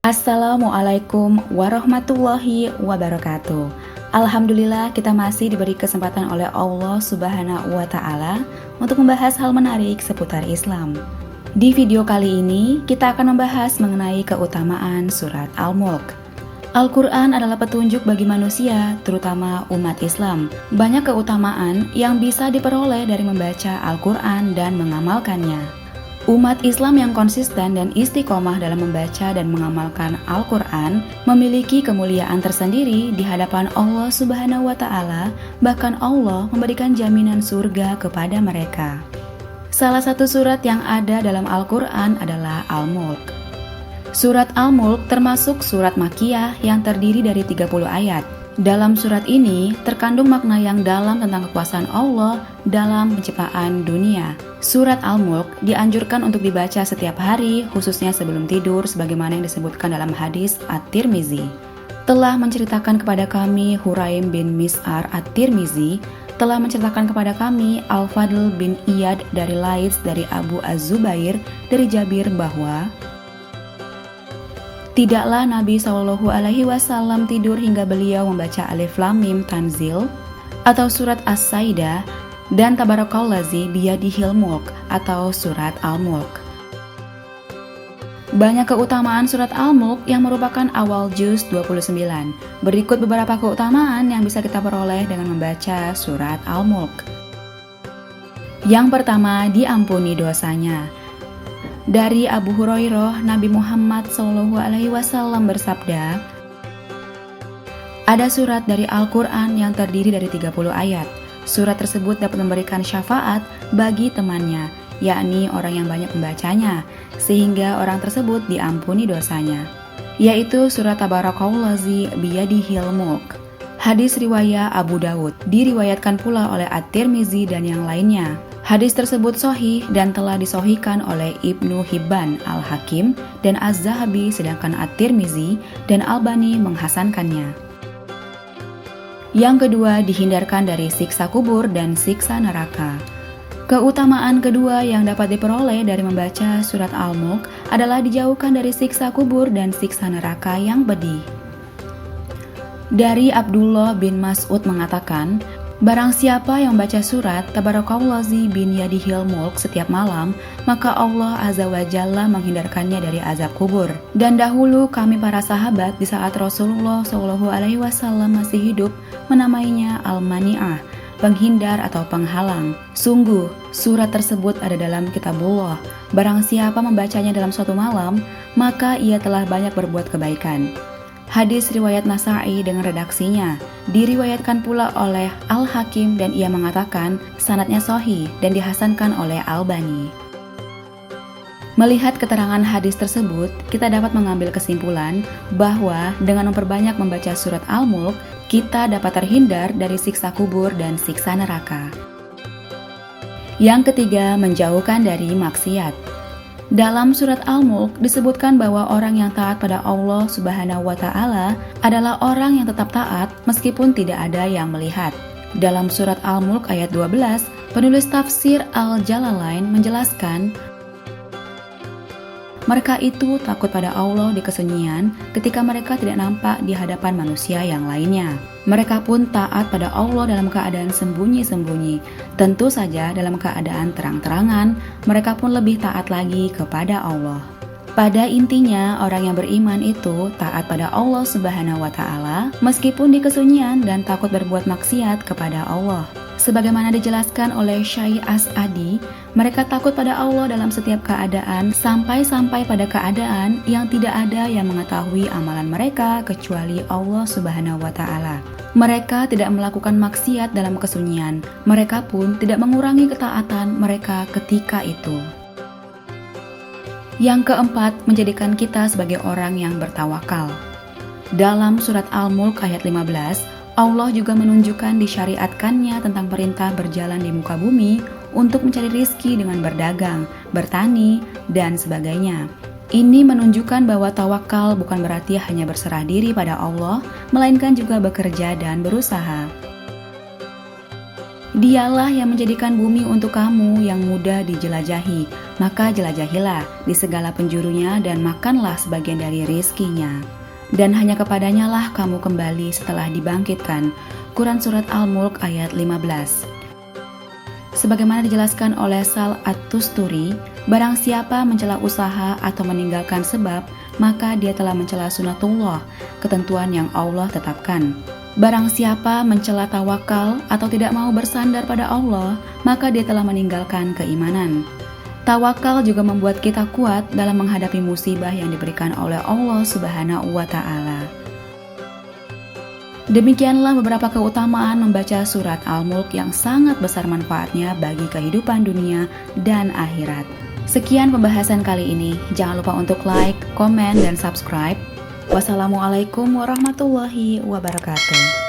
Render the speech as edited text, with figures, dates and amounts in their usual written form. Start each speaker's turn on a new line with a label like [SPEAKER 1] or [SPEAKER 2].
[SPEAKER 1] Assalamualaikum warahmatullahi wabarakatuh. Alhamdulillah kita masih diberi kesempatan oleh Allah Subhanahu wa Ta'ala untuk membahas hal menarik seputar Islam. Di video kali ini kita akan membahas mengenai keutamaan surat Al-Mulk. Al-Quran adalah petunjuk bagi manusia, terutama umat Islam. Banyak keutamaan yang bisa diperoleh dari membaca Al-Quran dan mengamalkannya. Umat Islam yang konsisten dan istiqomah dalam membaca dan mengamalkan Al-Quran memiliki kemuliaan tersendiri di hadapan Allah Subhanahu wa Ta'ala, bahkan Allah memberikan jaminan surga kepada mereka. Salah satu surat yang ada dalam Al-Quran adalah Al-Mulk. Surat Al-Mulk termasuk surat Makkiyah yang terdiri dari 30 ayat. Dalam surat ini terkandung makna yang dalam tentang kekuasaan Allah dalam penciptaan dunia. Surat Al-Mulk dianjurkan untuk dibaca setiap hari, khususnya sebelum tidur, sebagaimana yang disebutkan dalam hadis At-Tirmizi. Telah menceritakan kepada kami Huraim bin Mis'ar At-Tirmizi, telah menceritakan kepada kami Al-Fadl bin Iyad dari Laits dari Abu Az-Zubair dari Jabir bahwa tidaklah Nabi SAW tidur hingga beliau membaca Alif Lam Mim Tanzil atau surat As-Saidah dan Tabarakallazi biyadihil mulk atau surat Al-Mulk. Banyak keutamaan surat Al-Mulk yang merupakan awal juz 29. Berikut beberapa keutamaan yang bisa kita peroleh dengan membaca surat Al-Mulk. Yang pertama, diampuni dosanya. Dari Abu Hurairah, Nabi Muhammad SAW bersabda, ada surat dari Al-Quran yang terdiri dari 30 ayat. Surat tersebut dapat memberikan syafaat bagi temannya, yakni orang yang banyak membacanya, sehingga orang tersebut diampuni dosanya, yaitu surat Tabarakallazi biyadihil mulk. Hadis riwayat Abu Dawud, diriwayatkan pula oleh At-Tirmizi dan yang lainnya. Hadis tersebut sahih dan telah disahihkan oleh Ibnu Hibban, Al-Hakim, dan Az-Zahabi, sedangkan At-Tirmizi dan Albani menghasankannya. Yang kedua, dihindarkan dari siksa kubur dan siksa neraka. Keutamaan kedua yang dapat diperoleh dari membaca surat Al-Mulk adalah dijauhkan dari siksa kubur dan siksa neraka yang pedih. Dari Abdullah bin Mas'ud mengatakan, barang siapa yang membaca surat Tabarakallazi bin Yadihil Mulk setiap malam, maka Allah Azza wa Jalla menghindarkannya dari azab kubur. Dan dahulu kami para sahabat di saat Rasulullah SAW masih hidup menamainya Al-Mani'ah, penghindar atau penghalang. Sungguh, surat tersebut ada dalam kitabullah. Barang siapa membacanya dalam suatu malam, maka ia telah banyak berbuat kebaikan. Hadis riwayat Nasa'i dengan redaksinya diriwayatkan pula oleh Al-Hakim dan ia mengatakan sanadnya sahih dan dihasankan oleh Albani. Melihat keterangan hadis tersebut, kita dapat mengambil kesimpulan bahwa dengan memperbanyak membaca surat Al-Mulk, kita dapat terhindar dari siksa kubur dan siksa neraka. Yang ketiga, menjauhkan dari maksiat. Dalam surat Al-Mulk disebutkan bahwa orang yang taat pada Allah Subhanahu wa Ta'ala adalah orang yang tetap taat meskipun tidak ada yang melihat. Dalam surat Al-Mulk ayat 12, penulis tafsir Al-Jalalain menjelaskan, mereka itu takut pada Allah di kesunyian ketika mereka tidak nampak di hadapan manusia yang lainnya. Mereka pun taat pada Allah dalam keadaan sembunyi-sembunyi. Tentu saja dalam keadaan terang-terangan, mereka pun lebih taat lagi kepada Allah. Pada intinya, orang yang beriman itu taat pada Allah Subhanahu wa Ta'ala meskipun di kesunyian dan takut berbuat maksiat kepada Allah. Sebagaimana dijelaskan oleh Syekh As'adi, mereka takut pada Allah dalam setiap keadaan sampai-sampai pada keadaan yang tidak ada yang mengetahui amalan mereka kecuali Allah Subhanahu wa Ta'ala. Mereka tidak melakukan maksiat dalam kesunyian, mereka pun tidak mengurangi ketaatan mereka ketika itu. Yang keempat, menjadikan kita sebagai orang yang bertawakal. Dalam surat Al-Mulk ayat 15, Allah juga menunjukkan disyariatkannya tentang perintah berjalan di muka bumi untuk mencari rizki dengan berdagang, bertani, dan sebagainya. Ini menunjukkan bahwa tawakal bukan berarti hanya berserah diri pada Allah, melainkan juga bekerja dan berusaha. Dialah yang menjadikan bumi untuk kamu yang mudah dijelajahi, maka jelajahilah di segala penjurunya dan makanlah sebagian dari rizkinya. Dan hanya kepadanya lah kamu kembali setelah dibangkitkan. Quran Surat Al-Mulk ayat 15. Sebagaimana dijelaskan oleh Sal At-Tusturi, barang siapa mencela usaha atau meninggalkan sebab, maka dia telah mencela sunatullah, ketentuan yang Allah tetapkan. Barang siapa mencela tawakal atau tidak mau bersandar pada Allah, maka dia telah meninggalkan keimanan. Tawakal juga membuat kita kuat dalam menghadapi musibah yang diberikan oleh Allah Subhanahu wa Ta'ala. Demikianlah beberapa keutamaan membaca surat Al-Mulk yang sangat besar manfaatnya bagi kehidupan dunia dan akhirat. Sekian pembahasan kali ini. Jangan lupa untuk like, komen, dan subscribe. Wassalamualaikum warahmatullahi wabarakatuh.